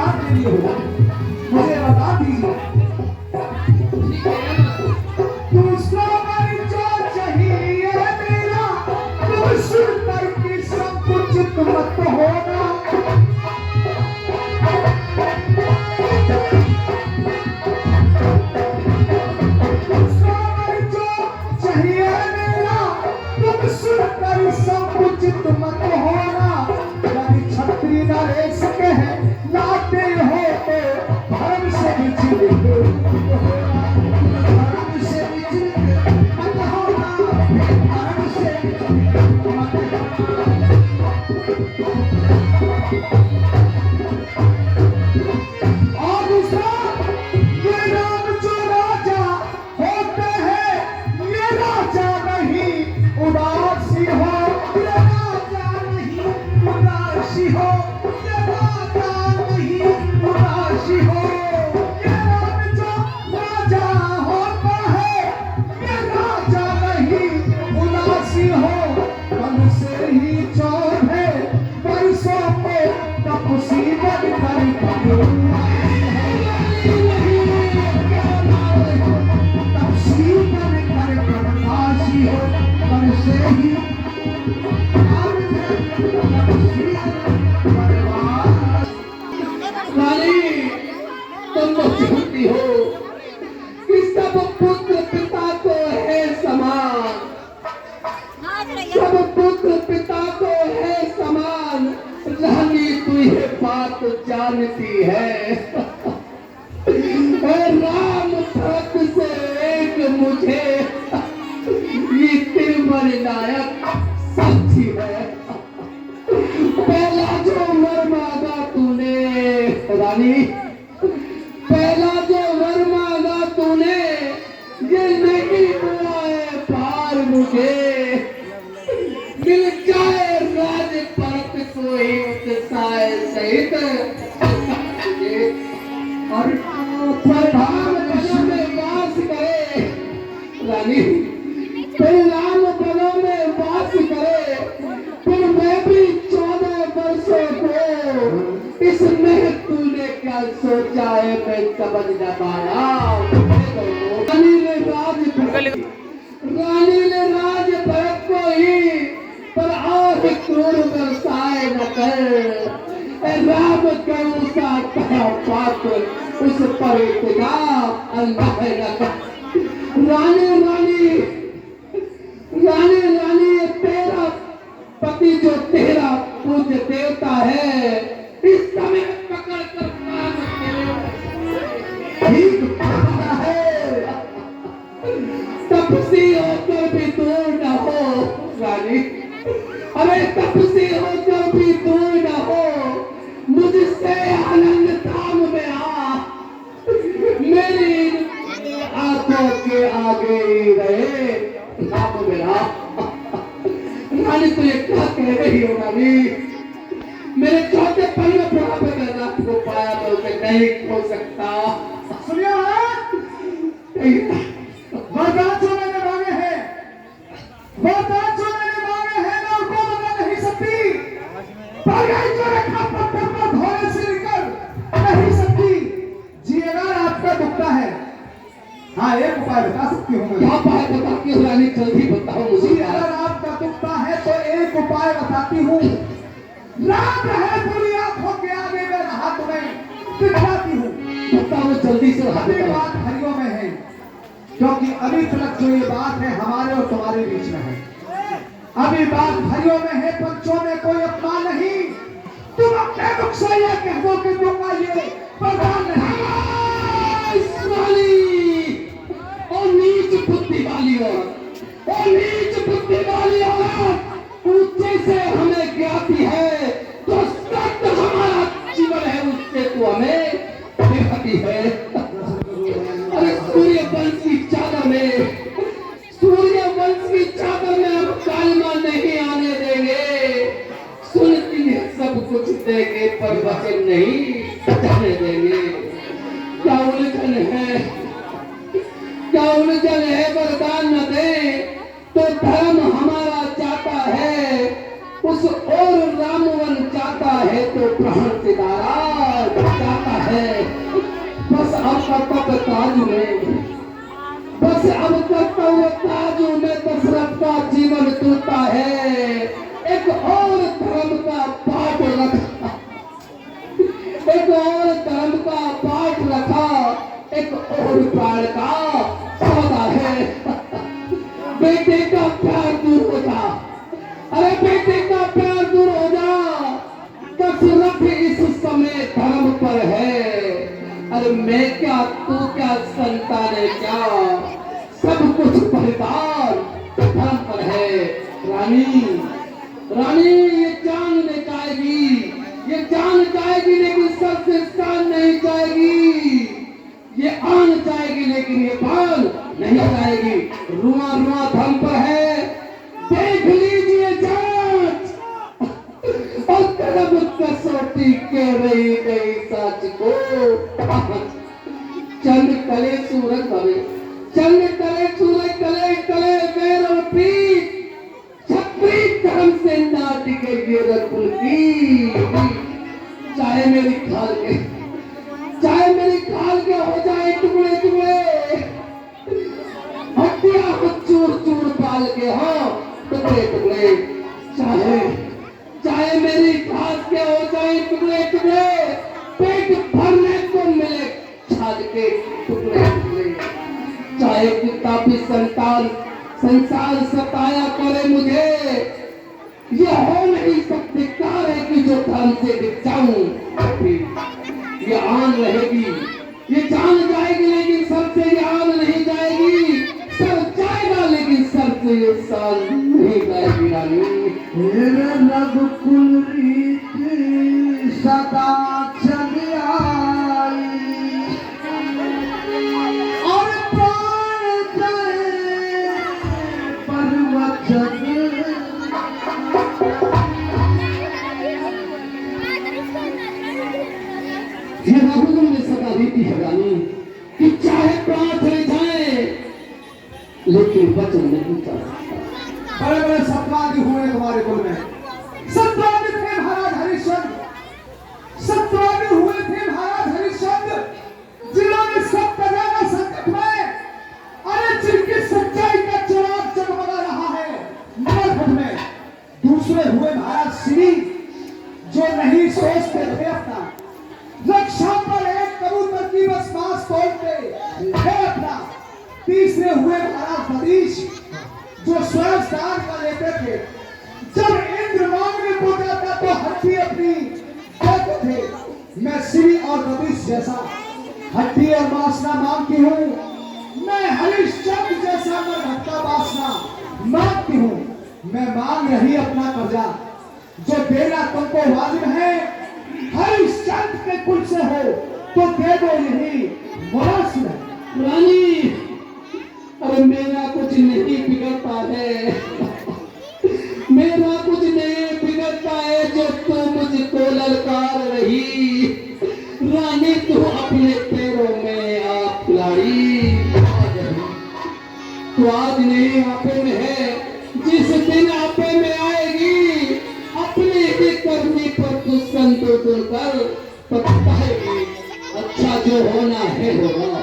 ज्ञान के लिए हो मुझे बता दीजिए। दूसरा मन जो चाहिए मेरा तुम सुनकर के संकुचित मत होना। दूसरा मन जो चाहिए मेरा तुम सुनकर संकुचित मत होना। यदि क्षत्रिय नरेश कहे लाते हो तो धर्म से विचलित धर्म से विचलित मत होना। धर्म से विचलित मत होना। और दूसरा ये राम जो राजा होते हैं ये राजा नहीं उदासी हो। ये राजा नहीं उदासी हो। ये राजा नहीं उदासी हो। ये राम जो राजा होता है ये राजा नहीं उदासी हो। मन से ही 14 वर्षों पे तपसी बनकर तपसी बनकर बनवासी हो। मन से ही रानी तुम तो जानती हो कि सब पुत्र पिता को है समान। सब पुत्र पिता को है समान। रानी तू ये बात जानती है। राम भक्त से एक मुझे ये तिरमन नायक साक्षी है। पहला जो वर मांगा तूने रानी, पहला जो वर मांगा तूने ये नहीं हुआ है पार मुझे। मिल जाए राज परत कोई उत्साह सहित और प्रधान बनों में वास करे। रानी प्रधान बनों में वास करे। फिर मैं भी 14 वर्षों को इसमें तूने क्या सोचा है मैं समझ न पाया। रानी ने राज भरत को ही पर आह क्रूर व्यवसाय न कर। राम का उसका पात्र उस पर अल्लाह न कर। रानी रानी रानी रानी ये तेरा पति जो तेरा पूज्य देवता है इस समय पकड़ कर ठीक पकड़ा है। तपसी होकर भी दूर न हो रानी। अरे तपसी होकर भी दूर न हो। मुझसे आनंद धाम में आ। मेरी आंखों के आगे ही रहे धाम में आ। रानी तो ये क्या कह रही हो रानी। मेरे चौथे पल में बुढ़ापे में रात को पाया तो उसे नहीं खो सकता। सुनिए वरदान जो मैंने मांगे हैं वरदान जो मैंने मांगे हैं मैं उनको बता नहीं सकती। पगाई जो रखा पत्थर पर धोने से निकल नहीं सकती। जी अगर आपका दुखता है हाँ एक उपाय बता सकती हूँ मैं। क्या उपाय बताती हो रानी जल्दी बताओ मुझे। जी अगर आपका दुखता है तो एक उपाय बताती हूँ। रात है पूरी आंखों के आगे में हाथ में दिखलाती हूँ। बताओ जल्दी से हाथ अभी बताओ। बात हरियों में है क्योंकि अभी तक जो ये बात है हमारे और तुम्हारे बीच में है। अभी बात हरियों में है पंचों में कोई अपमान नहीं। तुम अपने दुख से ये कह दो कि दूंगा ये वरदान नहीं। और नीच बुद्धि वाली औरत और नीच बुद्धि वाली औरत ऊंचे से हमें गिराती है तो सत्य हमारा जीवन है उससे तो हमें दिखाती है। अरे सूर्यवंश की चादर में सूर्यवंश की चादर में हम कालमा नहीं आने देंगे। सुनती है सब कुछ देंगे पर वचन नहीं जाने देंगे। क्या उलझन है क्या उलझन है। वरदान न दे तो धर्म हमारा चाहता है उस और रामवन चाहता है तो प्राण सितारा करता था ताजू में, बस अब करता हुआ ताजू में दशरथ का जीवन टूटा है। एक और धर्म का पाठ रखा, एक और धर्म का पाठ रखा, एक और प्राण का सौदा है। बेटे का प्यार दूर हो जा, अरे बेटे का प्यार दूर हो जा, दशरथ इस समय धर्म पर है। अरे मैं क्या तू क्या संतान है क्या, सब कुछ परिवार धर्म पर है। रानी रानी ये जान ले जाएगी, ये जान जाएगी लेकिन सर से स्थान नहीं जाएगी, ये आन जाएगी लेकिन ये बाल नहीं जाएगी। रुआ रुआ धर्म पर है, देख लीजिए जांच और कदम कसौटी के रही गई सच को। चंद कले सूरज भरे, चंद कले सूरज कले कले पैर और पीठ, छपरी धर्म से ना टिकेगी रकुल की। चाहे मेरी खाल के, चाहे मेरी खाल के हो जाए टुकड़े टुकड़े, हड्डियां को चूर चूर पाल के हो टुकड़े टुकड़े, चाहे चाहे मेरी घास के हो जाए टुकड़े टुकड़े, पेट भरने को मिले छाज के टुकड़े टुकड़े। चाहे कितना भी संतान संसार सताया करे मुझे, ये हो नहीं सकती कार है कि जो धर्म से दिख जाऊं। ये आन रहेगी, ये जान जाएगी लेकिन सर से ये आन नहीं जाएगी, सर जाएगा लेकिन सर से ये साल नहीं जाएगी। रानी रघुकुल रीत सदा चली आई और प्राण गए पर्वत ये रघुकुल में सदा रीति है रानी कि चाहे प्राण चले जाए लेकिन वचन नहीं कर सकता। बड़े बड़े सत्वादी हुए तुम्हारे कुल में, सत्वादी थे महाराज हरिश्चंद्र, सत्वादी हुए थे महाराज हरिश्चंद्र, जिन्होंने सब खजाना संकट में, अरे जिनकी सच्चाई का चिराग जगमगा रहा है नरक में। दूसरे हुए महाराज श्री, जो नहीं सोचते थे अपना, रक्षा पर एक कबूतर की बस पास तोड़ते थे अपना। तीसरे हुए महाराज बदीश, जो स्वयं दान का लेते थे, जब इंद्र मांगने को जाता तो हड्डी अपनी देते थे। मैं श्री और बदीश जैसा हड्डी और वासना मांगती हूँ, मैं हरिश्चंद्र जैसा मरहट्टा वासना मांगती हूँ। मैं मांग रही अपना कर्जा, जो देना तुमको वाजिब है। हरिश्चंद्र के कुल से हो तो दे दो, यही मुनासिब है। रानी अरे मेरा कुछ नहीं बिगड़ता है, मेरा कुछ नहीं बिगड़ता है जो तू मुझको ललकार रही। रानी तू अपने पैरों में आप खिलाड़ी, तू आज नहीं आपे में है, जिस दिन आपे में आएगी अपने ही करनी पर तू संतोष कर पछताएगी। अच्छा जो होना है होगा,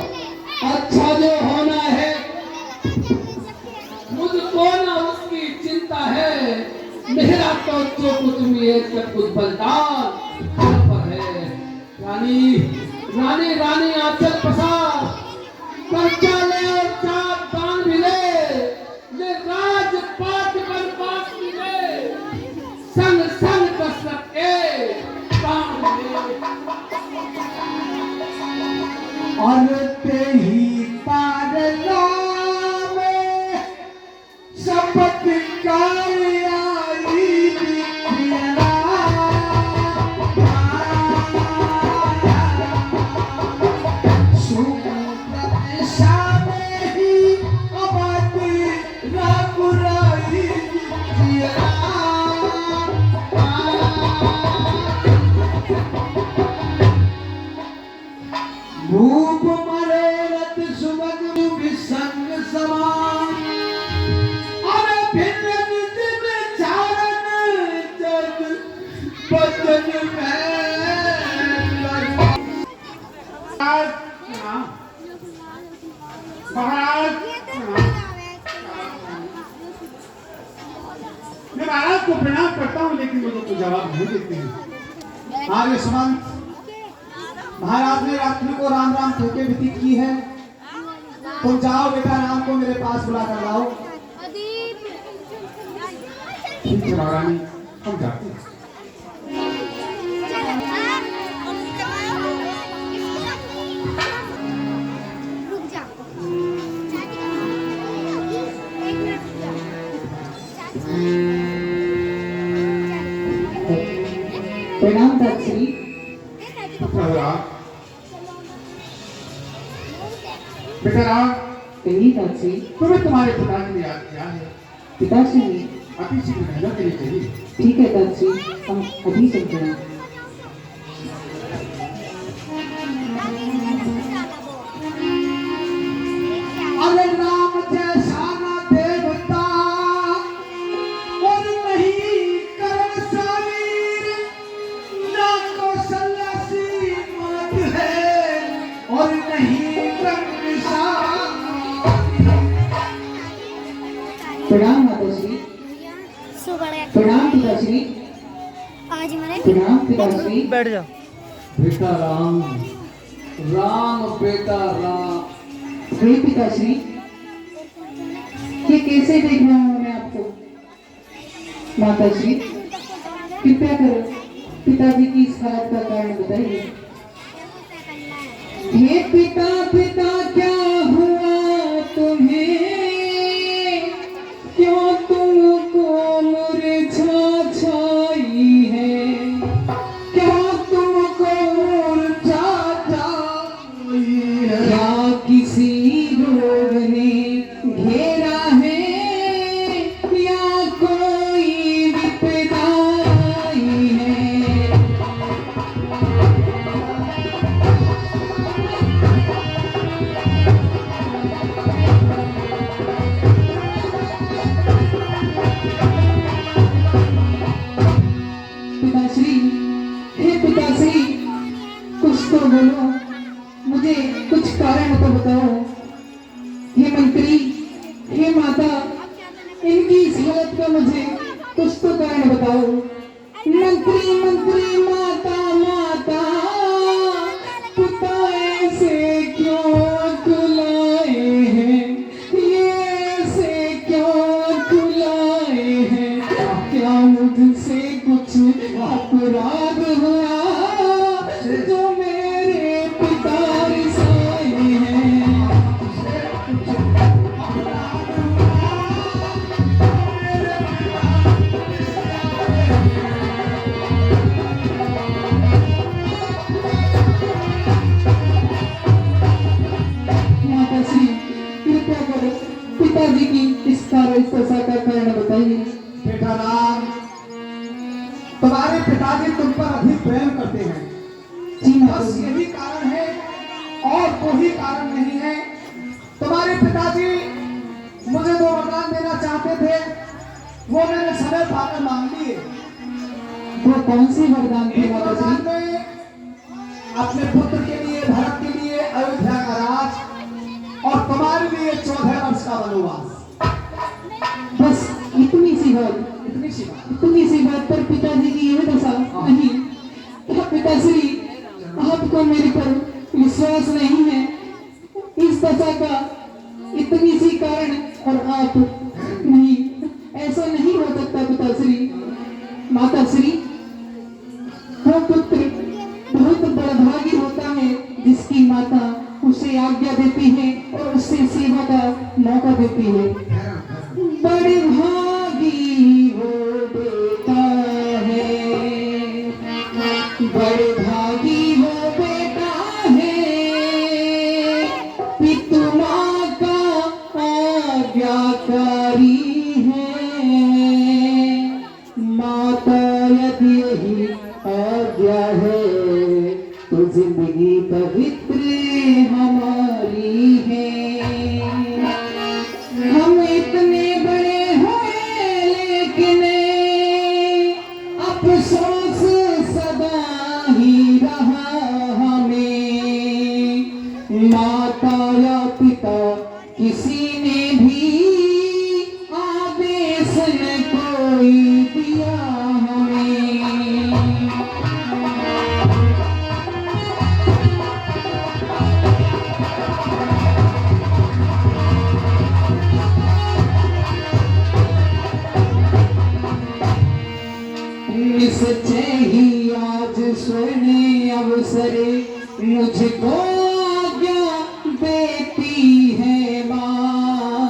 अच्छा जो होना है, मुझको ना उसकी चिंता है। मेरा तो जो कुछ भी है सब कुछ बलिदान पर है। रानी रानी रानी आंचल पसार, कर्जा ले और चार दान भी ले, ये राजपाट बनवास भी ले, संग संग दशरथ के प्राण ले। अनते ही पारला में शपथ कार्याई दिखिया, सुप्रत शामे ही अवधि राकुराई दिखिया। भूप मरे रत सुबग विसंग समान, अरे भिन्न निज में चारण जग बचन में करता हूँ लेकिन मुझे तो जवाब नहीं देती है। आर्य सुमंत, महाराज ने रात्रि को राम राम कह के व्यतीत की है। तुम जाओ बेटा, राम को मेरे पास बुला कर लाओ। ठीक है महारानी, हम जाते हैं। प्रणाम दासी। बेटा राम, कहिए दासी। तुम्हें तुम्हारे पिताजी ने याद किया है। पिताश्री ने? अति शीघ्र कहना के लिए चाहिए। ठीक है दासी, हम अभी सुनते हैं। अरे राम जैसा न देवता और नहीं करण सावीर, ना कौशल्या सी मात है और नहीं ब्रह्मशा। प्रणाम माताश्री। प्रणाम पिताश्री। प्रणाम पिताश्री। बैठ जाओ। बेटा राम, राम बेटा राम। वे पिताश्री, ये कैसे देख रहा हूँ मैं आपको? माताश्री कृपया करो पिताजी की इस हालत का कारण बताइए। हे पिता, पिता क्या हुआ तुम्हें? क्यों तुमको मुरझा छाई है? क्यों तुमको मुरझा छाई है? क्या किसी रोग ने घेरा है या कोई विपदा आई है? पिताश्री, हे पिताश्री, कुछ तो बोलो, मुझे कुछ कारण तो बताओ। हे मंत्री, हे माता, इनकी इस हालत का मुझे कुछ तो कारण बताओ। मंत्री, मंत्री, माता, माता, पिता ऐसे क्यों कुलाए हैं? ये ऐसे क्यों कुलाए हैं? क्या मुझसे कुछ अपराध हुआ जो मेरे पिता रिसाए हैं? माताश्री कृपया करो पिताजी की इस दशा का कारण बताइए। बेटा राम, तुम्हारे पिताजी तुम पर अधिक प्रेम करते हैं। जी बस माताजी। यही कारण है और कोई कारण नहीं है। तुम्हारे पिताजी मुझे जो वरदान देना चाहते थे वो मैंने समय पाकर मांग लिए। वो कौन सी वरदान थी एक वरदान माताजी? में अपने पुत्र के लिए, भरत के लिए अयोध्या का राज और तुम्हारे लिए 14 वर्ष का वनवास। बस इतनी सी बात? इतनी सी बात। इतनी सी बात पर पिताजी की यह दशा? नहीं, क्या पिताश्री आपको मेरे पर विश्वास नहीं है? इस दशा का इतनी सी कारण और आप नहीं, ऐसा नहीं हो सकता पिताश्री। माताश्री, वो पुत्र बहुत बड़भागी होता है जिसकी माता उसे आज्ञा देती है और उससे सेवा का मौका देती है। बड़े भागी वो बेटा है, बड़े भागी वो बेटा है, पितु माँ का आज्ञाकारी है। माता यदि यही आज्ञा है तो जिंदगी पवित्र हमारी है। हम इतने बड़े हुए लेकिन अफसोस सदा ही रहा हमें। माता या पिता किसी ने भी आदेश न कोई दिया मुझको आज्ञा देती है माँ,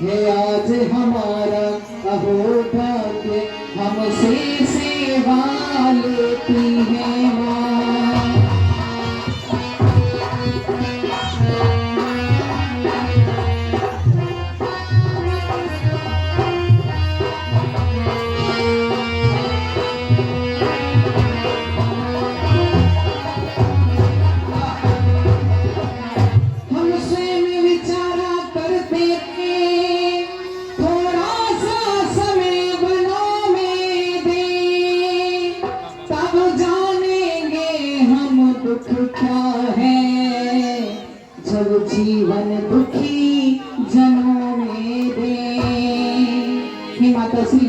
है आज हमारा अहो भाग्य, हमसे सेवा लेती है माँ। क्या है जब जीवन दुखी जनों में दे। हे माता श्री,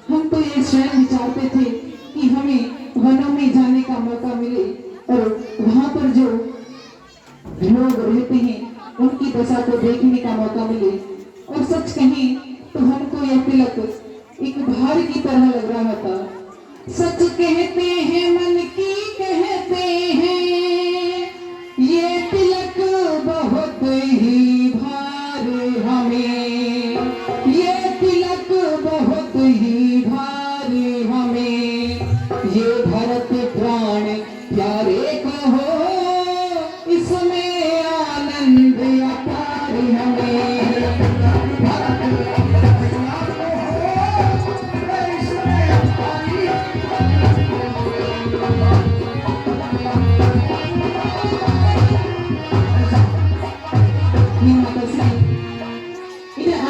हम तो ये स्वयं विचारते थे कि हमें वनों में जाने का मौका मिले और वहां पर जो लोग रहते हैं उनकी दशा को देखने का मौका मिले। और सच कहें तो हमको यह तिलक एक भार की तरह लग रहा था। सच कहते हैं मन की कहते हैं, ये तिलक बहुत ही भार हमें, ये तिलक बहुत ही भार हमें। ये भरत प्राण प्यारे कहो, इसमें आनंद अपार हमें।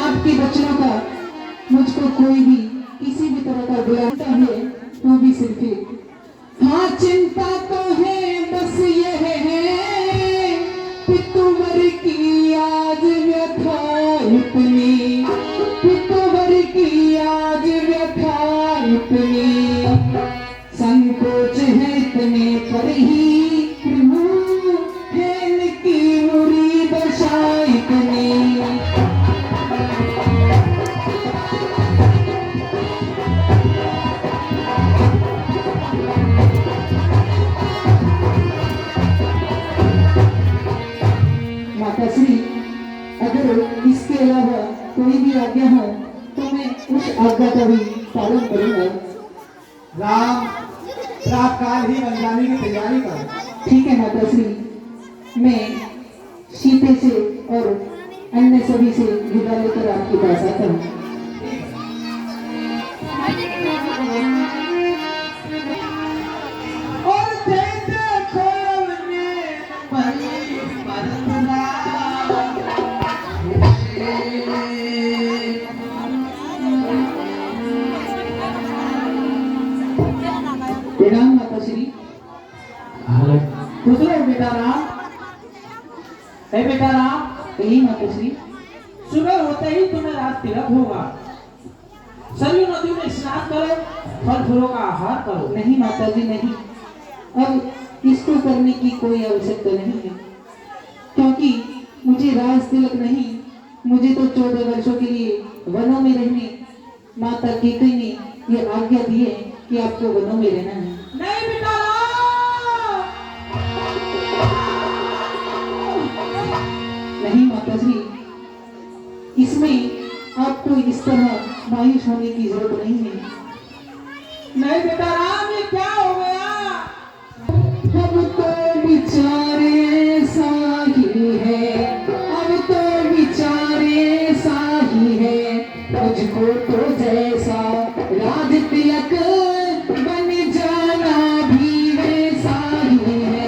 आपके बच्चों का मुझको कोई भी किसी भी तरह का बुलाता है तो भी सिर्फ एक हाँ चिंता तो है, बस यह है पितुवर की आज व्यथा इतनी, पितुवर की आज व्यथा इतनी, संकोच है इतने पर ही है इनकी बुरी दशा इतनी। माता श्री, अगर इसके अलावा कोई भी आज्ञा हो तो मैं उस आज्ञा का भी पालन करूंगा। राम, प्रातःकाल ही बन जाने की तैयारी कर। ठीक है माता श्री, मैं सीते से और अन्य सभी से विदा लेकर आपके पास आता हूँ। और जैसे खोल में परी प्रणाम माता श्री। खुश रहो बेटा राम। बेटा राम, कही माता श्री। सुबह होते ही तुम्हें रात तिलक होगा। सरयू नदी में स्नान करो, फल फूलों का आहार करो। नहीं माता जी नहीं, अब इसको करने की कोई आवश्यकता नहीं है, क्योंकि मुझे राज तिलक नहीं, मुझे तो 14 वर्षों के लिए वनों में रहने माता केकई ने ये आज्ञा दी है कि आपको वनों में रहना है। नहीं बेटा नहीं माता श्री, इसमें आपको इस तरह मायूस होने की जरूरत नहीं है। नहीं बेटा राम, ये क्या हो गया? अब तो बिचारे साही है, अब तो बिचारे साही है, मुझको तो जैसा राज तिलक बन जाना भी वैसा ही है।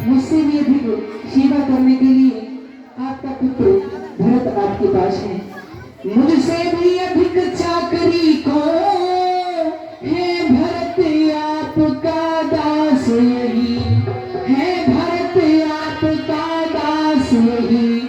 मुझसे भी अधिक सेवा करने के लिए आपका पुत्र भरत आपके पास है, मुझसे भी अधिक चाकरी को है भरत आपका दास यही, है भरत आपका दास यही।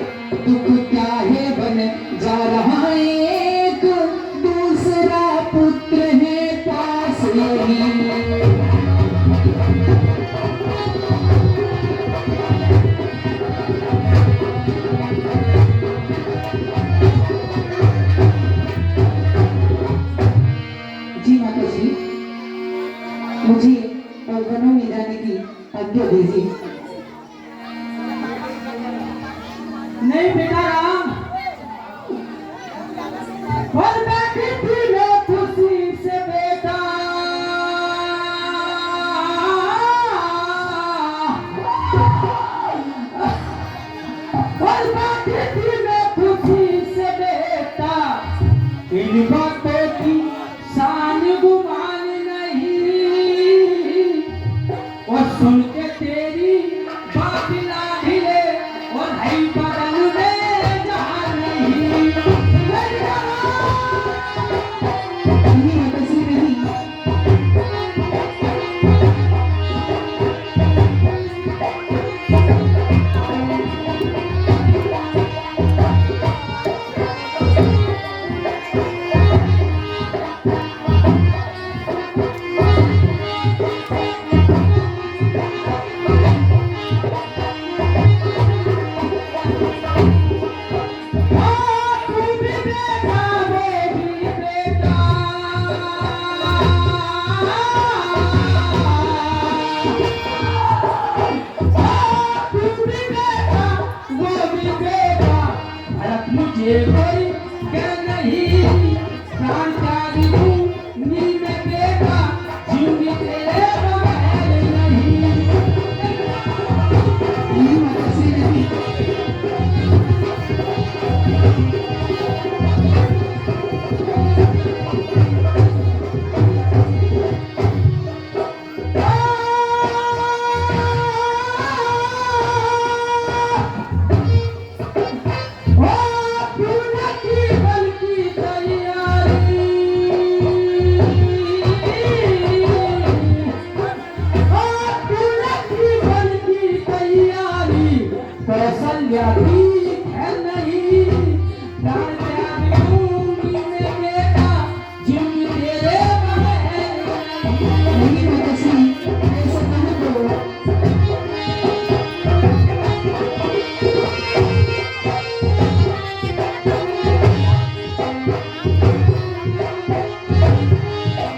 इतने खुशी से बेटा इन बातों की शान गुमान नहीं, और सुन के तेरी बात ना हिले और है बदन में जहां नहीं। नहीं माताश्री नहीं। मुझे कोई क्या नहीं प्राण त्याग दूं नींद में बेटा जीऊंगी तेरे बगैर नहीं। नहीं माताश्री नहीं। नहीं माताश्री ऐसा मत करो।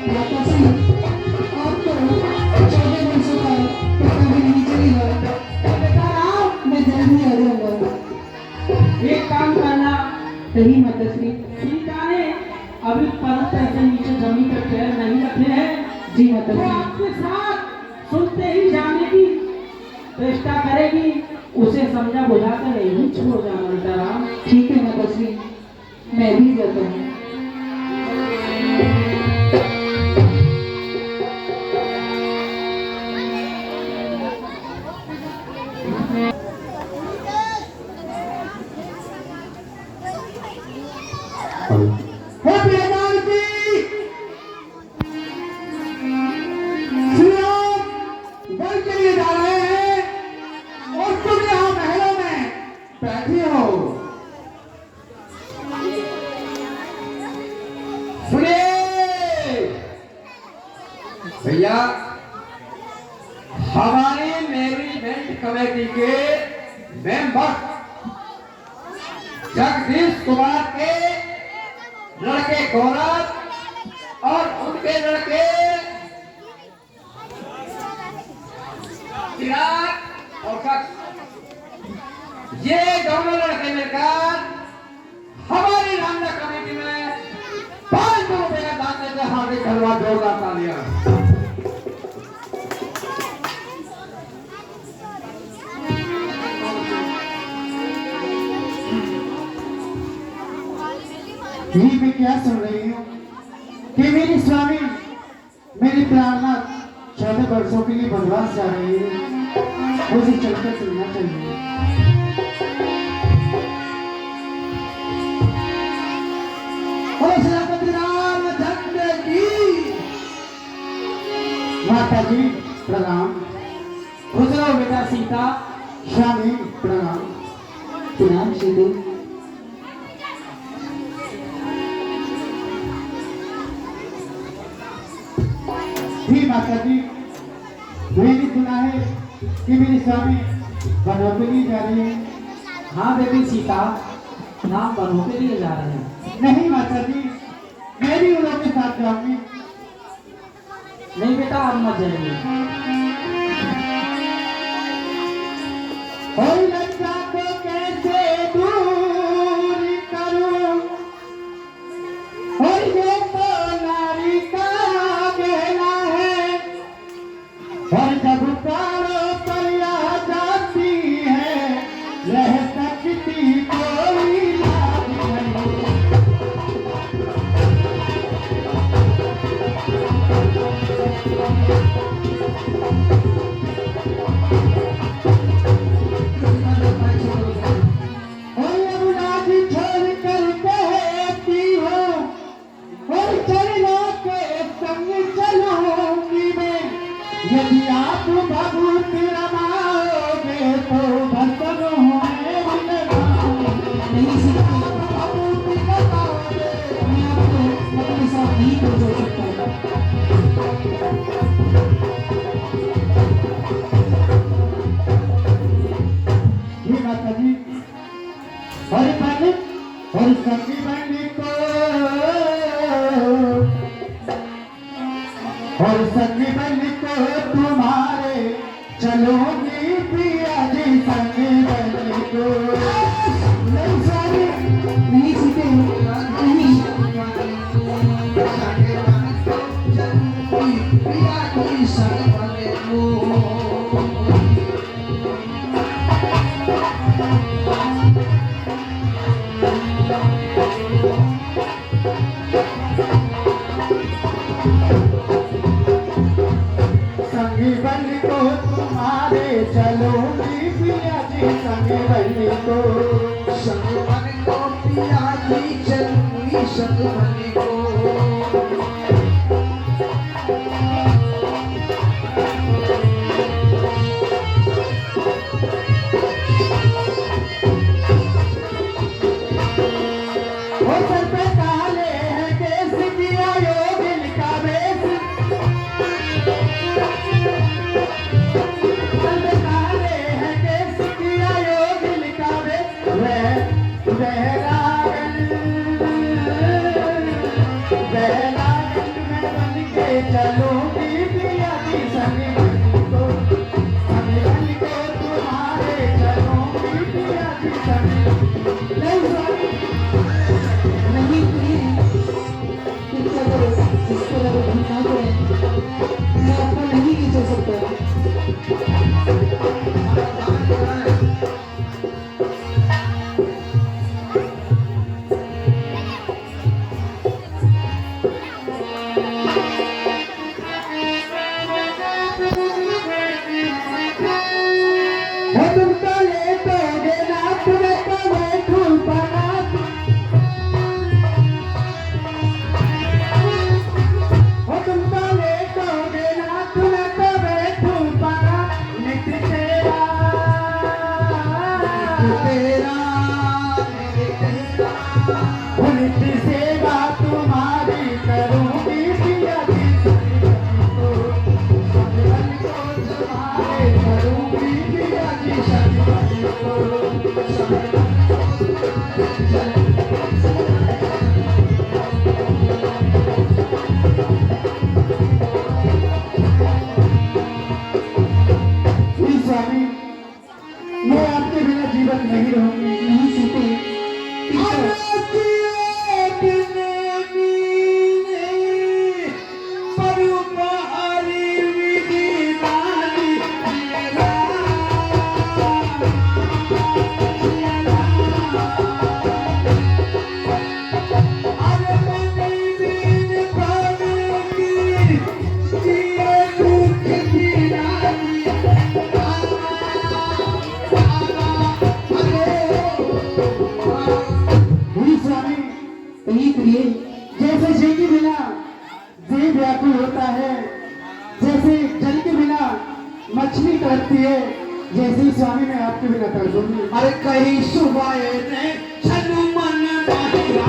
माताश्री आप तो 14 वर्षों का पता भी नहीं चलेगा। मैं जल्दी आ जाऊंगा। एक काम करना, नहीं माताश्री। सीता ने अभी पर्वत से नीचे जमीन पर पैर नहीं रखे हैं, जी वो माताश्री। आपके साथ सुनते ही जाने की चेष्टा करेगी, उसे समझा बुझा कर यही छोड़ जाना बेटा राम। ठीक है माताश्री, मैं भी जाता हूँ। हे प्रियलाल की श्री राम वन के लिए जा रहे हैं और तुम यहाँ महलों में बैठे हो। सुनिए भैया, हमारी मैनेजमेंट कमेटी के मेंबर जगदीश कुमार के लड़के गौरव और उनके लड़के चिराग और ये दोनों लड़के मिलकर हमारी रामला कमेटी में 500 रुपए का दान देते हार्दिक धन्यवाद, जोरदार तालियां। ये मैं क्या सुन रही हूँ कि मेरी स्वामी मेरी प्रार्थना 14 वर्षों के लिए वनवास जा रही है, मुझे चलकर सुनना चाहिए। और श्रीपति रामचंद्र की माता जी प्रणाम। खुश रहो बेटा सीता। स्वामी प्रणाम। प्रणाम सीधे। जी माता जी, मैंने सुना है कि मेरी स्वामी बनों के लिए जा रही है। हाँ बेटी सीता, नाम बनों के लिए जा रहे हैं। नहीं माता जी, मैं भी उन लोगों के साथ जाऊंगी। नहीं बेटा, आप मत जाइए। और लज्जा को कैसे दूर करूं, और ये तो नारी का कहना है, और जब प्राणों पर आ जाती है रह सकती तो और संगी बनी को और संगी बनी को तुम्हारे चलोगी पिया जी संगी बनी को नहीं सारे नहीं सीते नहीं संगी बनी को तुम्हारे चलोगी पिया जी संगी बनी को वो सर पे काले हैं केस किया योगिन का वेश सर पे काले हैं केस किया योगिन का वेश बहरागन में बन के चलोगी पिया जी संगी बनी को संगी बनी को तुम्हारे चलोगी पिया जी संगी नहीं सारे नहीं प्रिय इतना करो इसको लगे घूमना करें मैं अपना नहीं खींच सकता वो तुमको लेटोगे नाथ में तो बैठू बनात वो तुमको लेटोगे नाथ में तो बैठू बनात नित तेरा वो नित सेवा तुम्हारी करूंगी पिया जी संगी बनी को संगी बनी को तुम्हारे करूंगी पिया जी संगी बनी को श्री स्वामी मैं आपके बिना जीवन नहीं रहूंगी नहीं सीते नहीं प्रिय जैसे जल के बिना जीव व्याकुल होता है, जैसे जल के बिना मछली तड़पती है, जैसे ही स्वामी मैं आपके बिना तड़पूंगी। अरे कहीं सुबह ने छनु मन माहिया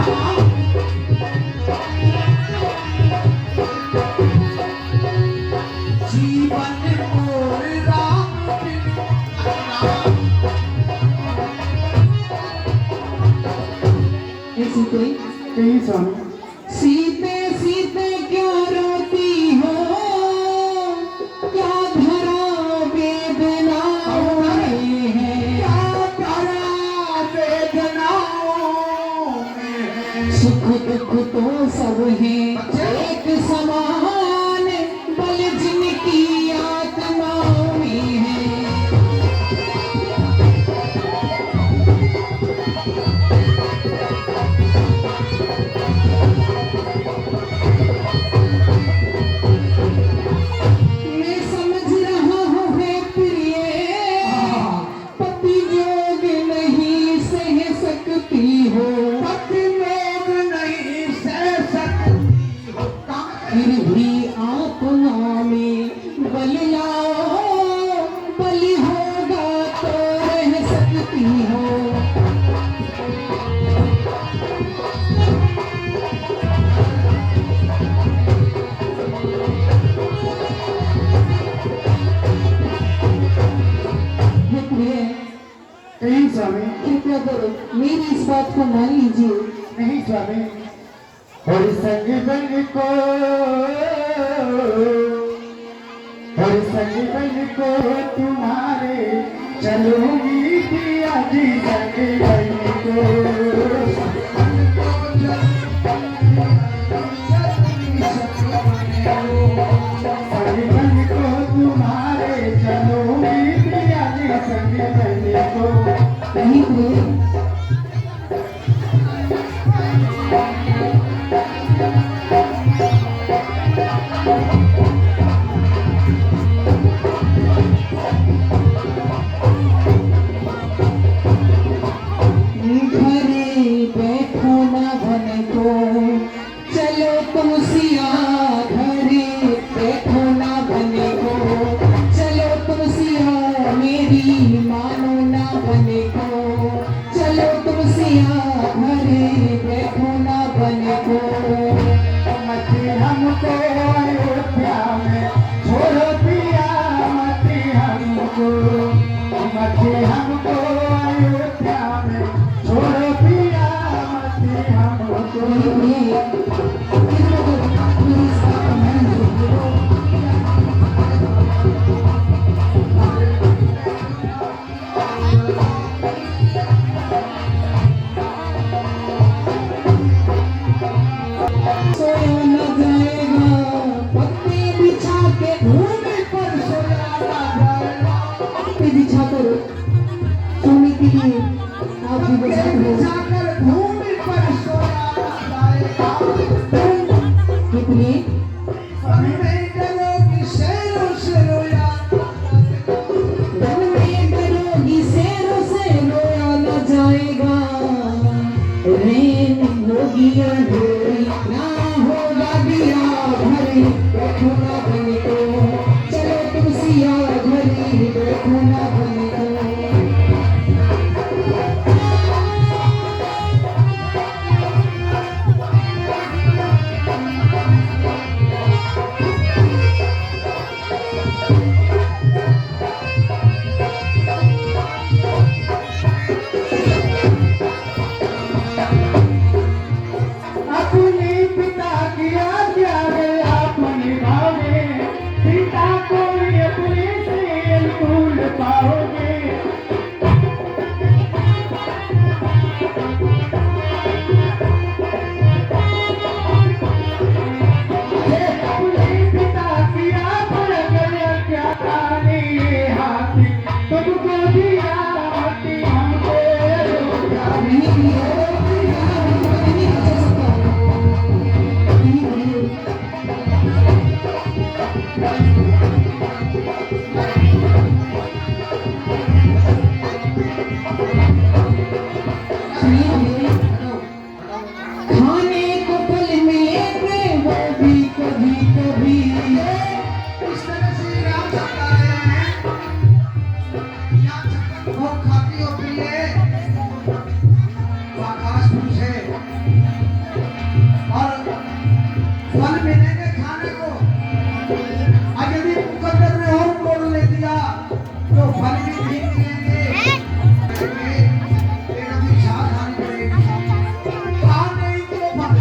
जीवन मोर राम ये सीते कहीं स्वामी सीते सीते क्यों रोती हो क्या धरा वेदनाओं में है सुख दुख तो सब है एक समान बल जिनकी आत्माओं में है मैं समझ रहा हूँ है प्रिय पति जोग नहीं सह सकती हो पति लोग नहीं सह सकती हो फिर भी आत्मा में बल लाओ बलि होगा तो रह सकती हो ये प्रिय नहीं स्वामी, कृपया करो मेरी इस बात को मान लीजिए। नहीं स्वामी। और संग बन को, और संग बन को तुम्हारे चलूंगी पिया जी संग बन को। संग बन को तुम्हारे चलूंगी पिया जी संग बन को। नहीं प्रिय, घरे बैठो ना बन को, चलो तुम सिया घरे बैठो ना बन को, चलो तुम सिया मेरी मानो ना बन को, चलो तुम सिया घरे बैठो ना बन को। मत हमको अयोध्या में छोड़ो पिया, मत हमको, मत हमको अयोध्या में छोड़ो पिया, मत हमको। सोया न जाएगा पत्ती बिछा के भूमि पर सोया न जाएगा। पत्ती बिछा कर सोने के लिए आप भी बचा हो। जाकर भूमि पर सोया जाएगा। कितने स्वामी नहीं करोगी शेरों से रोया, दिन में करोगी शेरों से रोया न जाएगा। रैन होगी अंधेरी ना होगा दिया घरे बैठो ना बन को, चलो तुम सिया घरे बैठो ना बन को। अपने पिता की आज्ञा में आप निभाओगे, पिता को अपने से भूल पाओगे। अपने पिता की आज्ञा खाने हाथी तुमको दिया, मत हमको अयोध्या में। नहीं नहीं बचा सकता नहीं। खाने को फल मिलेंगे वो भी कभी कभी। इस तरह से राम चलता है। यहाँ चक्कर बहुत खाती होती है, वो आकाश पुरुष है। और फल मिलेंगे खाने को, और यदि मुकद्दर ने और मोड़ ले दिया तो फल भी नहीं मिलेंगे। एक अपनी सावधानी पड़ेगी। खाने को फल,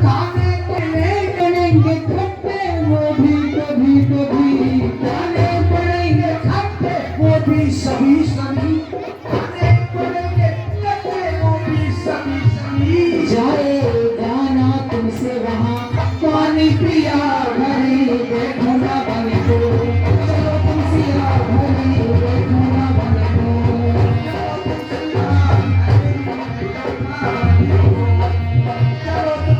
खाने को नहीं बनेंगे खट्टे वो भी कभी कभी। खाने पड़ेंगे खट्टे वो भी सभी सभी, खाने पड़ेंगे खट्टे वो भी सभी सभी। जाए जाना तुमसे वहाँ पानी पिया घरे बैठो ना बन को, चलो तुम सिया घरे बैठो ना बन को। चलो तुम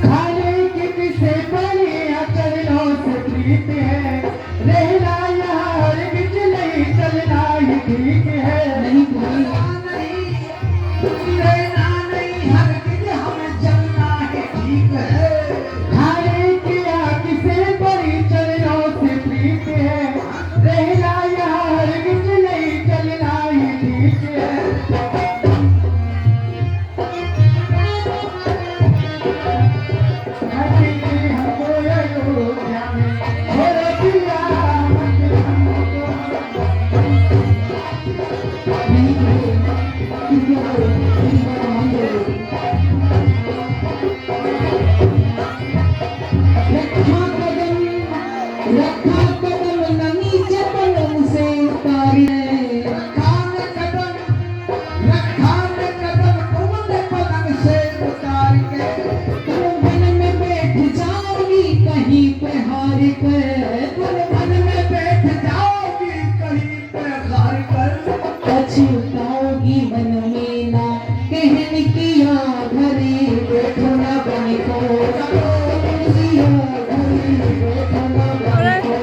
खाने की किसे बड़ी चरणों से प्रीत है, रहना यहाँ हर बिच नहीं, चलना ही ठीक है। नहीं प्रिय, रहना नहीं हर बिच हमें चलना ही ठीक है। खाने की किसे बड़ी चरणों से प्रीत है, रहना यहाँ हर बिच नहीं, पछताओगी मन में ना कहन किया घरे बैठो ना बन को किया घरे बैठो ना बन को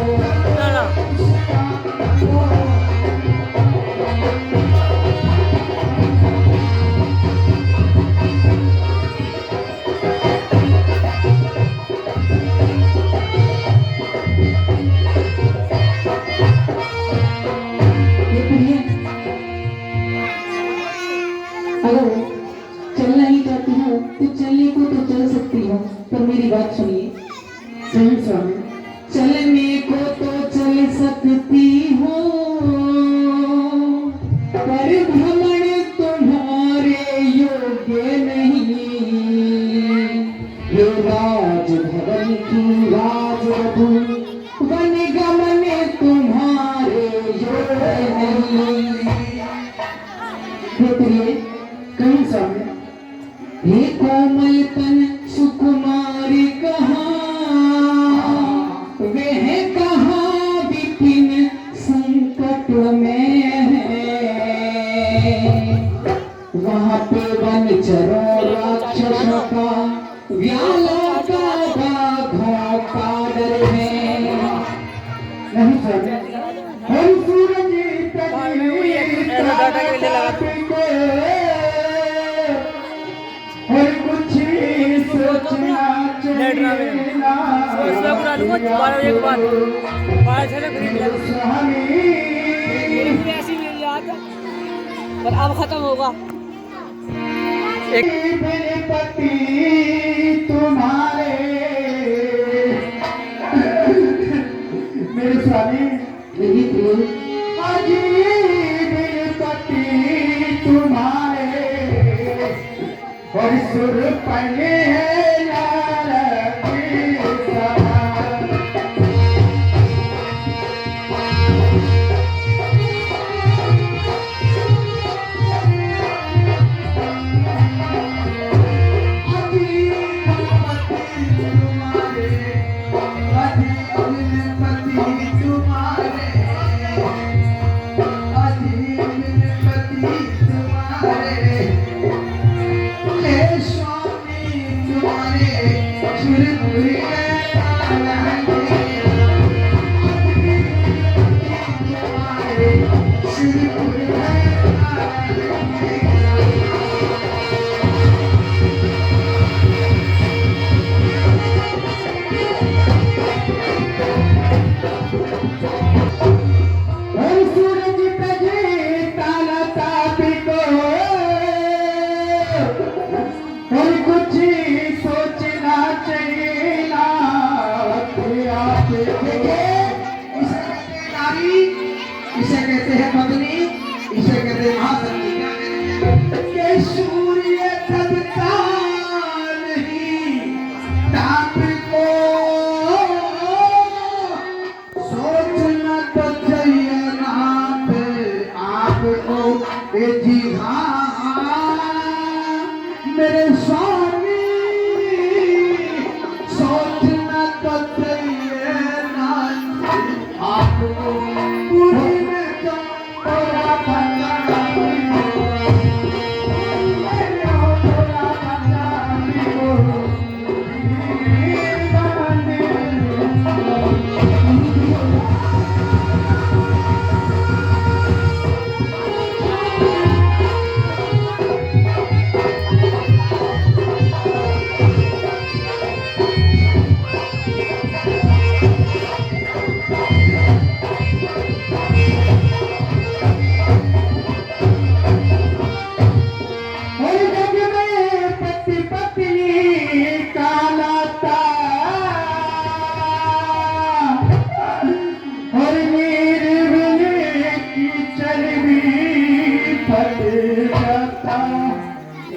अगर चलना ही चाहती हो तो चलने को तो चल सकती हो, पर मेरी बात सुनिए। सही स्वामी। चलने को तो चल सकती हो, पर भ्रमण तुम्हारे योग्य नहीं। ये राजभवन की राजवधू वन गमन तुम्हारे योग्य नहीं। कहीं स्वामी। हे कोमल तन सुकुमारी कहाँ, वह कहाँ विपिन संकट में है। वहाँ पे वनचरों राक्षसों का व्यालों का बाघों का डर है। नहीं स्वामी। हम सूरज और कुछ सोचना पर अब खत्म होगा। पति तुम्हारे मेरे स्वामी पति तुम्हारे और सुर पने हैं यार की सवार। इसे कहते हैं पत्नी, इसे कहते हैं महाशक्ति। के सूर्य तबता नहीं ताप को, सोचना तो चाहिए नाप आपको। जी हाँ मेरे स्वामी, सोचना तो चाहिए नाप आपको।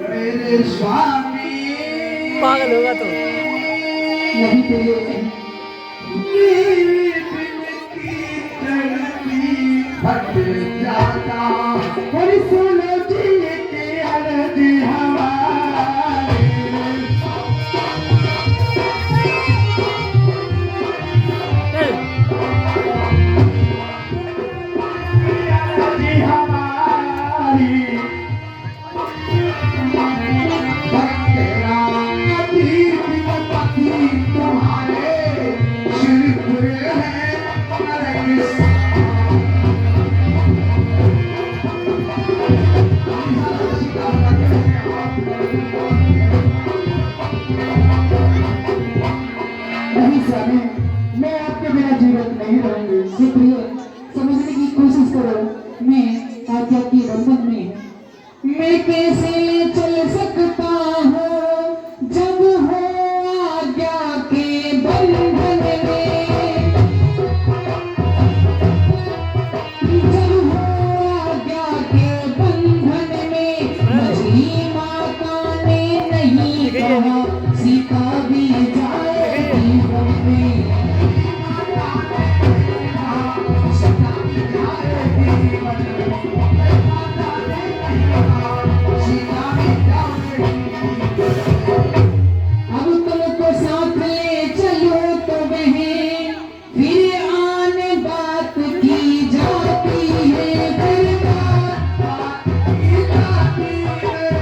मेरे स्वामी पागल होगा तो नहीं तेरे फट जाता और सुनो जी के अर्ज हमारी। अर्ज हमारी मैं आज्ञा की बंधन में हूँ। मैं कैसे चल सकता हूँ जब हो आज्ञा के बंधन में, जब हो आज्ञा के बंधन में। मछली माता ने नहीं कहा सीखा भी जाए जीवन में। अब तुमको साथ ले चलो तो बहन, फिर आने बात की जाती है।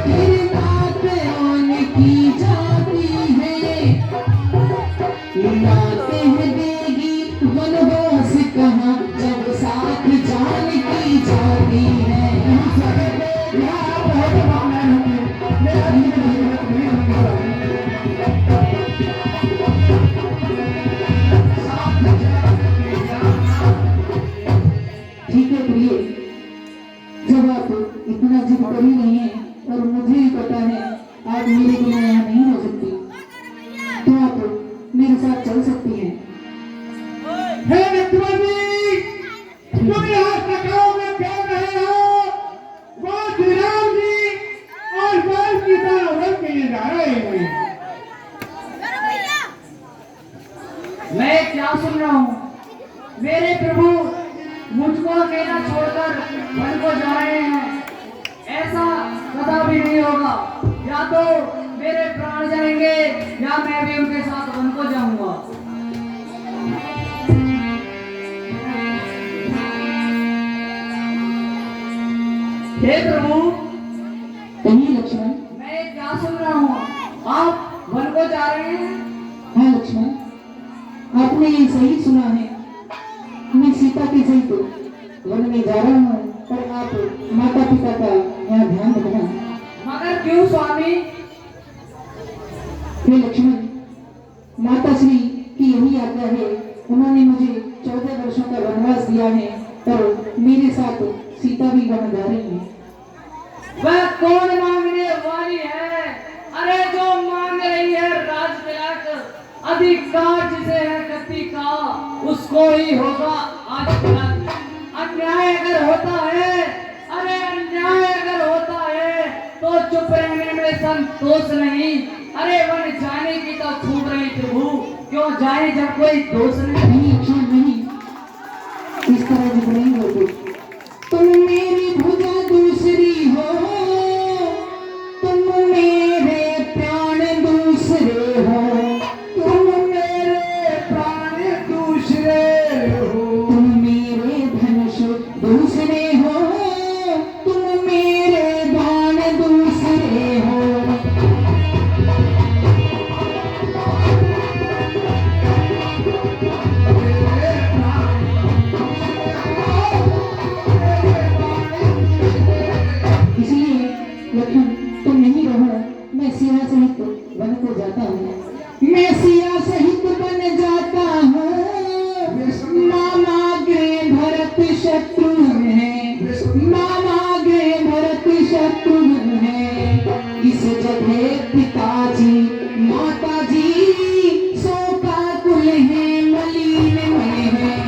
फिर बात आने की जाती है। लाते हैं देगी वनवास कहाँ जब साथ जान की जाती है। ठीक है प्रिय, जब आप इतना जिद कर ही रहे हैं और मुझे भी पता है आप मेरे बिना यहाँ नहीं हो सकती, तो आप मेरे साथ चल सकती हैं। हे मित्रमंडली, तुम यहाँ सखाओं में खेल रहे हो, वो श्री राम जी और बैल की तरह उड़न के लिए जा रहे हैं। मैं क्या सुन रहा हूँ? मेरे प्रभु मुझको अकेला छोड़कर वन को जा रहे हैं। ऐसा कदापि नहीं होगा। या तो मेरे प्राण जाएंगे या मैं भी उनके साथ वन को जाऊंगा। हे प्रभु, कहिए लक्ष्मण। मैं क्या सुन रहा हूँ? आप वन को जा रहे हैं? हाँ लक्ष्मण, आपने ये सही सुना है। मैं सीता के सहित वन में जा रहा हूँ, पर आप माता पिता का यहाँ ध्यान रखना। मगर क्यों स्वामी? हे लक्ष्मण, माता श्री की यही आज्ञा है। उन्होंने मुझे 14 वर्षों का वनवास दिया है, पर मेरे साथ सीता भी वन जा रही है। वह कौन मांगने वाली है? अरे जो मांग रही है राज तिलक, अधिकार जिसे है गति का, उसको ही होगा आज तिलक। अन्याय अगर होता है, अरे अन्याय अगर होता है तो चुप रहने में संतोष नहीं। अरे वन जाने की तो छूट रही प्रभु, क्यों जाए जब कोई दोष नहीं। नहीं लक्ष्मण नहीं, इस तरह जिद नहीं होती। तुम मेरी भुजा दूसरी हो, तुम मेरे प्राण दूसरे हो, तुम मेरे प्राण दूसरे हो, तुम मेरे धनुष दूसरे हो, तुम मेरे बाण दूसरे हो। इसलिए लक्ष्मण तुम नहीं रहो, मैं सिया सहित वन को जाता हूँ। मैं सिया सहित वन जाता हूँ। मामा गए भरत शत्रुघ्न है, मामा गए भरत शत्रुघ्न है। इस जगह पिताजी माताजी शोका कुल है, मलिन मन है।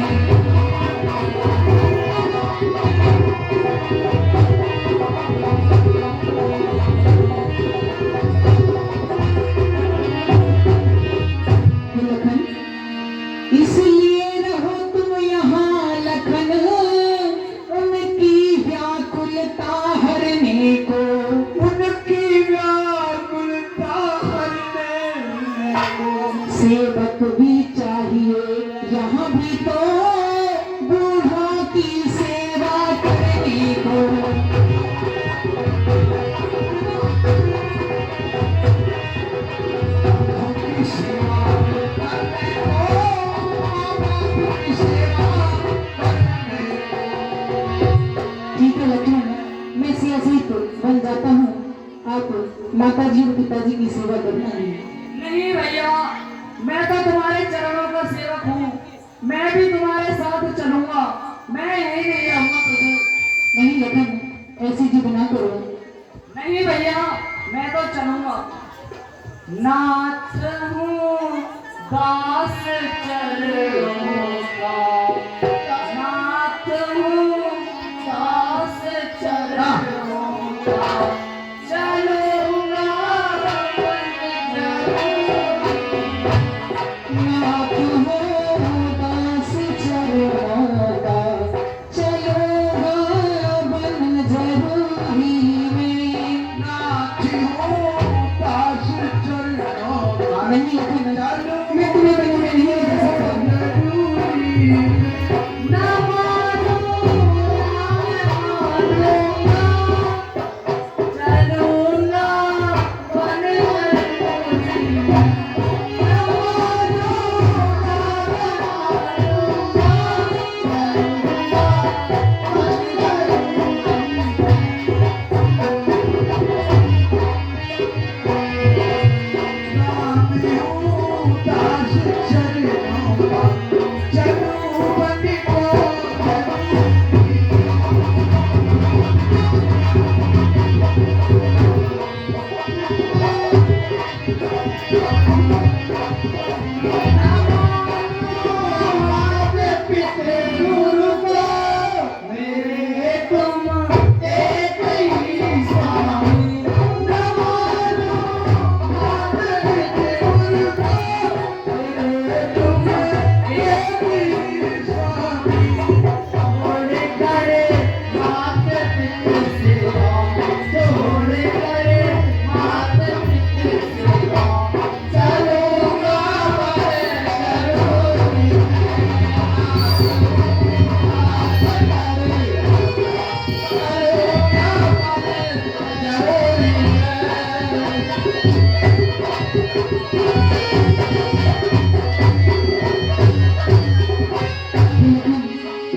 लखन, इसलिए रहो तुम यहाँ लखन, उनकी व्याकुलता हरने को, उनकी व्याकुलता हरने को। सेवक भी चाहिए यहाँ भी तो, बूढ़ों की सेवा करने को। ठीक है लक्ष्मण, मैं सिया सहित वन जाता हूँ। आप माताजी और पिताजी की सेवा करना है। नहीं भैया, मैं तो तुम्हारे चरणों का सेवक हूँ। मैं भी तुम्हारे साथ चलूंगा। मैं यहीं नहीं रहूंगा प्रभु। ऐसी जिद ना करो। नहीं भैया, मैं तो चलूंगा। नाथ हूँ दास चरणों का, नाथ हूँ दास चरणों का, चलूंगा नाथ हो दास चरणों का, चलोगा बन जरूरी में। नाथ हो दास चरणों का, नहीं लखन, मैं तुम्हें कहीं में नहीं ले जा सकता। ना मानो चलूंगा बन जरूरी में।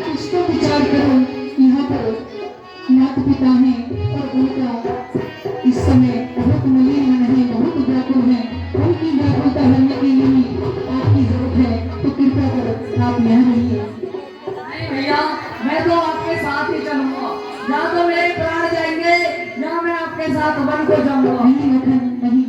कुछ तो विचार करो। यहाँ पर माता पिता हैं और उनका इस समय बहुत मलिन मन है, बहुत व्याकुल है। उनकी व्याकुलता भरने के लिए आपकी जरूरत है, तो कृपया कर आप यहाँ रहिए। नहीं भैया, मैं तो आपके साथ ही चलूंगा। या तो मेरे प्राण जाएंगे या मैं आपके साथ वन को जाऊंगा। नहीं लखन, नहीं।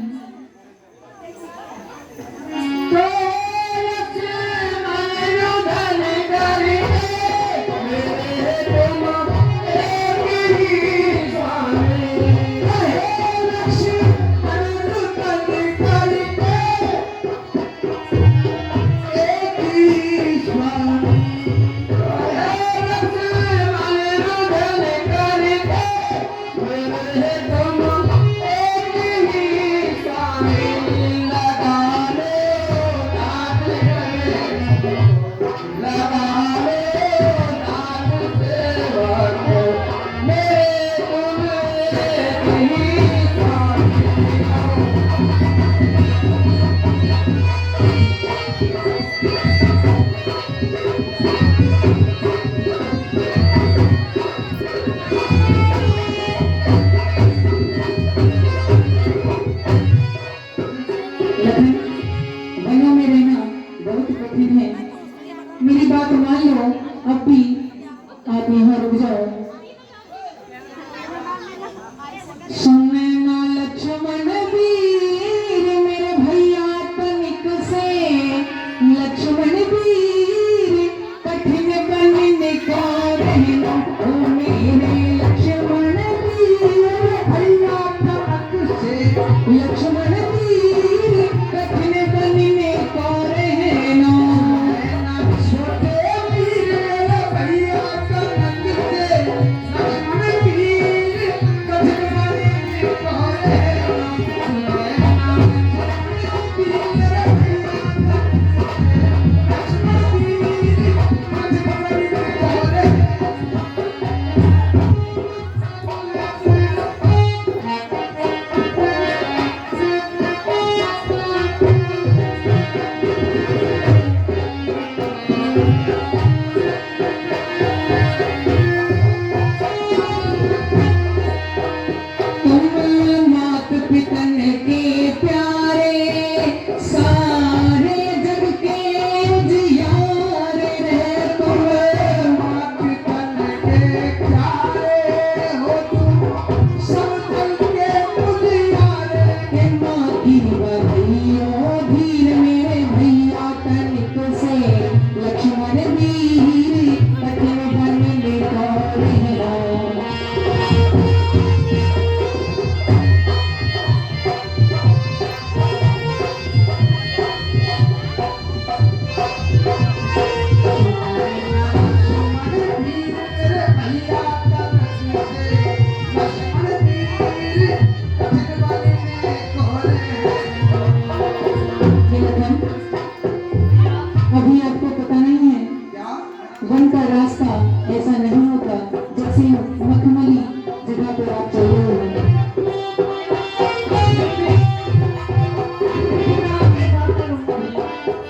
मखमली जगह पर आप चल रहे हो।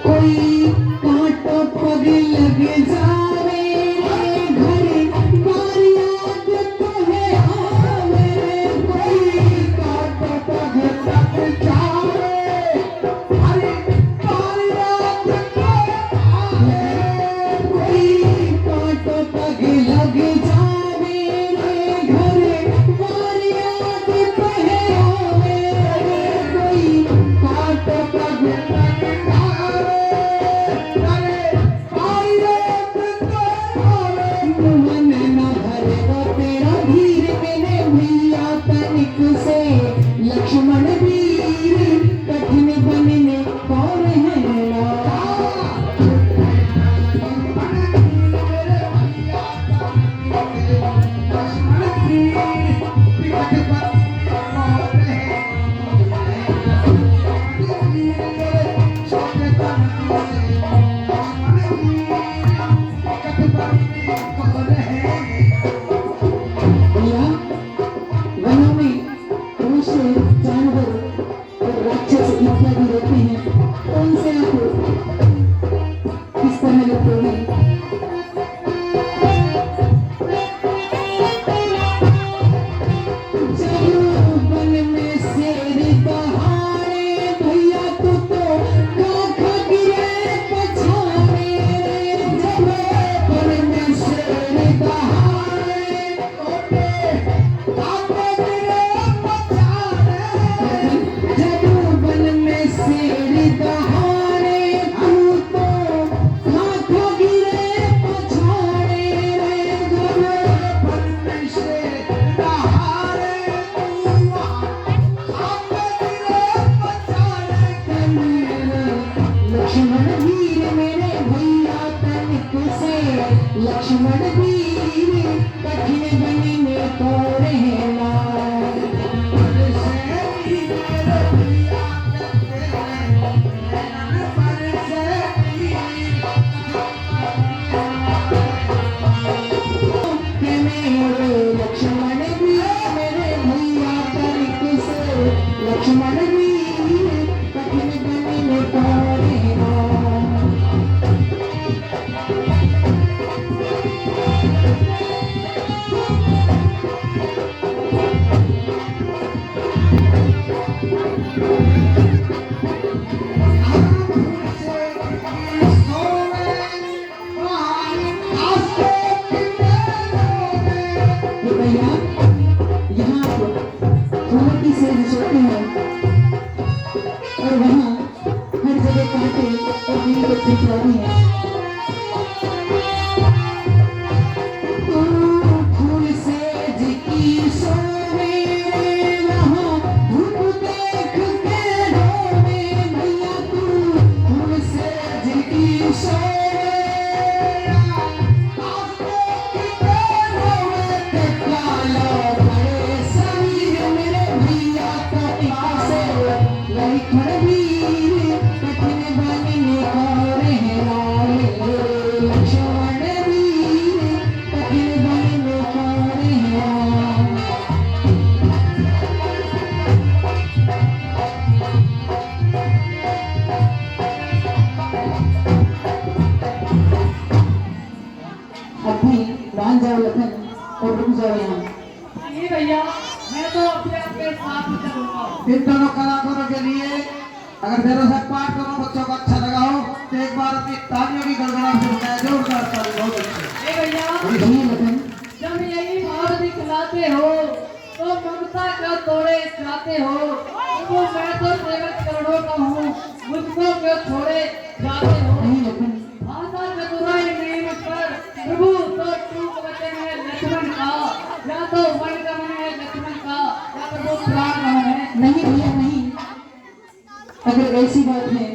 कोई कांटो पग लग जावे घरे बार याद तो है आवे, कोई कांटो पग लग जावे अरे बार याद तो आवे, कोई कांटो पग लग जावे घरे बार याद तो है आवे, कोई कांटो पग लग जावे मन न भरेगा तेरा धीर मेरे भैया तनिक से, लक्ष्मण वीर कठिन बनने कौन है ना। भैया वनों में मनुष्य जानवर और राक्षस इत्यादि रहते हैं, तो उनसे आप किस तरह लगते हैं? जब वन में शेर दहाड़े भैया तू तो खा गिरे पछाड़े, जब वन में शेर दहाड़े जब वन में शेर दहाड़े तू तो खा गिरे पछाड़े, जब वन में शेर दहाड़े लक्ष्मण वीर मेरे भैया तनिक से, लक्ष्मण वीर कठिन बनने को रहना। के मेरे लक्ष्मण वीर मेरे भैया तनिक से, लक्ष्मण वीर कठिन बनने को रहना। ये भैया यहाँ फूलों की सेज सोते हैं और वहाँ हर जगह कांटे और कीड़ी के पिंपलानी है। तू फूल सेज की सोवे वहाँ धूप देख के रोवे, भैया तू फूल सेज की सोवे मान जाओ लखन और रुक जाओ यहाँ। नहीं भैया, मैं तो अपने आपके साथ ही चलूंगा। इन दोनों कलाकारों के लिए अगर मेरे साथ पाठ करो बच्चों को अच्छा लगा हो तो एक बार अपनी तालियों की गड़गड़ाहट से बताया जोरदार ताली। बहुत अच्छे। ए भैया, जी लखन, जब यही भाव दिखलाते हो तो ममता का तोड़े जाते हो, तो मैं तो सेवक करोड़ों का हूँ, मुझको क्यों छोड़े जाते हो। नहीं लखन, भाषा चतुराई नेम पर प्रभु तो चूक वचन है लक्ष्मण का, या तो मन गमन है लक्ष्मण का, या प्रभु प्राण गमन है। नहीं भैया नहीं, अगर ऐसी बात है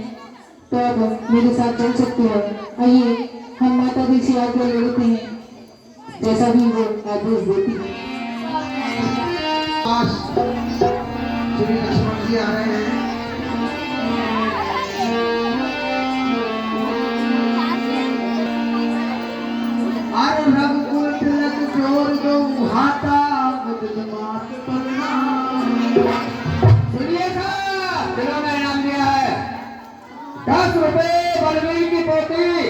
तो आप मेरे साथ चल सकते हो। आइए हम माता जी से आज्ञा लेते हैं, जैसा भी वो आदेश देती है। आज श्री लक्ष्मण जी आ रहे हैं। और रघुकुल तिलक जोर दो 10 रुपए बलवीर की पोती